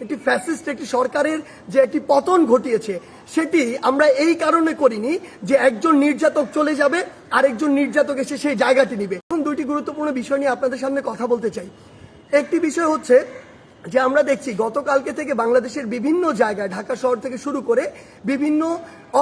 একটি ফ্যাসিস্ট একটি সরকারের যে একটি পতন ঘটিয়েছে সেটি আমরা এই কারণে করিনি যে একজন নির্যাতক চলে যাবে আর একজন নির্যাতক এসে সেই জায়গাটি নিবে। এখন দুইটি গুরুত্বপূর্ণ বিষয় নিয়ে আপনাদের সামনে কথা বলতে চাই। একটি বিষয় হচ্ছে যে আমরা দেখছি গতকালকে থেকে বাংলাদেশের বিভিন্ন জায়গায় ঢাকা শহর থেকে শুরু করে বিভিন্ন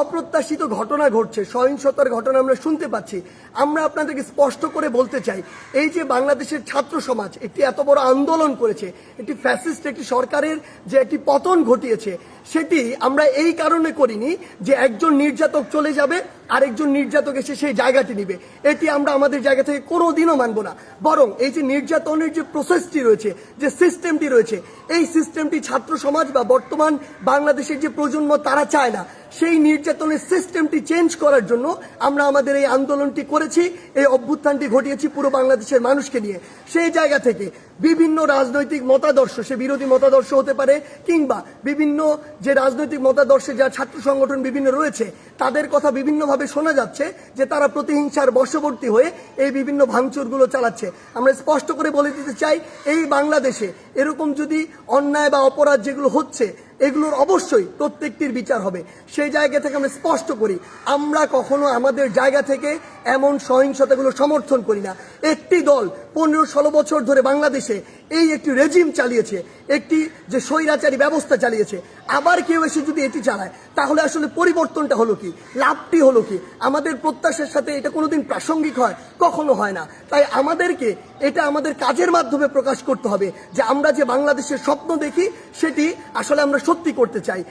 অপ্রত্যাশিত ঘটনা ঘটছে, সহিংসতার ঘটনা আমরা শুনতে পাচ্ছি। আমরা আপনাদেরকে স্পষ্ট করে বলতে চাই, এই যে বাংলাদেশের ছাত্র সমাজ একটি এত বড় আন্দোলন করেছে, একটি ফ্যাসিস্ট একটি সরকারের যে একটি পতন ঘটিয়েছে সেটি আমরা এই কারণে করিনি যে একজন নির্যাতক চলে যাবে আর একজন নির্যাতক এসে সেই জায়গাটি নিবে। এটি আমরা আমাদের জায়গা থেকে কোনোদিনও মানব না। বরং এই যে নির্যাতনের যে প্রসেসটি রয়েছে, যে সিস্টেমটি রয়েছে, এই সিস্টেমটি ছাত্র সমাজ বা বর্তমান বাংলাদেশের যে প্রজন্ম তারা চায় না। সেই নির্যাতনের সিস্টেমটি চেঞ্জ করার জন্য আমরা আমাদের এই আন্দোলনটি করেছি, এই অভ্যুত্থানটি ঘটিয়েছি পুরো বাংলাদেশের মানুষকে নিয়ে। সেই জায়গা থেকে বিভিন্ন রাজনৈতিক মতাদর্শ, সে বিরোধী মতাদর্শ হতে পারে কিংবা বিভিন্ন যে রাজনৈতিক মতাদর্শে যা ছাত্র সংগঠন বিভিন্ন রয়েছে, তাদের কথা বিভিন্নভাবে শোনা যাচ্ছে যে তারা প্রতিহিংসার বশবর্তী হয়ে এই বিভিন্ন ভাঙচুরগুলো চালাচ্ছে। আমরা স্পষ্ট করে বলে দিতে চাই, এই বাংলাদেশে এরকম যদি অন্যায় বা অপরাধ যেগুলো হচ্ছে এগুলোর অবশ্যই প্রত্যেকটির বিচার হবে। সেই জায়গা থেকে আমরা স্পষ্ট করি, আমরা কখনো আমাদের জায়গা থেকে এমন সহিংসতাগুলো সমর্থন করি না। একটি দল 15-16 বছর ধরে বাংলাদেশে এই একটি রেজিম চালিয়েছে, একটি যে স্বৈরাচারী ব্যবস্থা চালিয়েছে, আবার কেউ এসে যদি এটি চালায় তাহলে আসলে পরিবর্তনটা হলো কি, লাভটি হলো কি? আমাদের প্রত্যাশার সাথে এটা কোনোদিন প্রাসঙ্গিক হয়? কখনো হয় না। তাই আমাদেরকে এটা আমাদের কাজের মাধ্যমে প্রকাশ করতে হবে যে আমরা যে বাংলাদেশের স্বপ্ন দেখি সেটি আসলে আমরা সত্যি করতে চাই।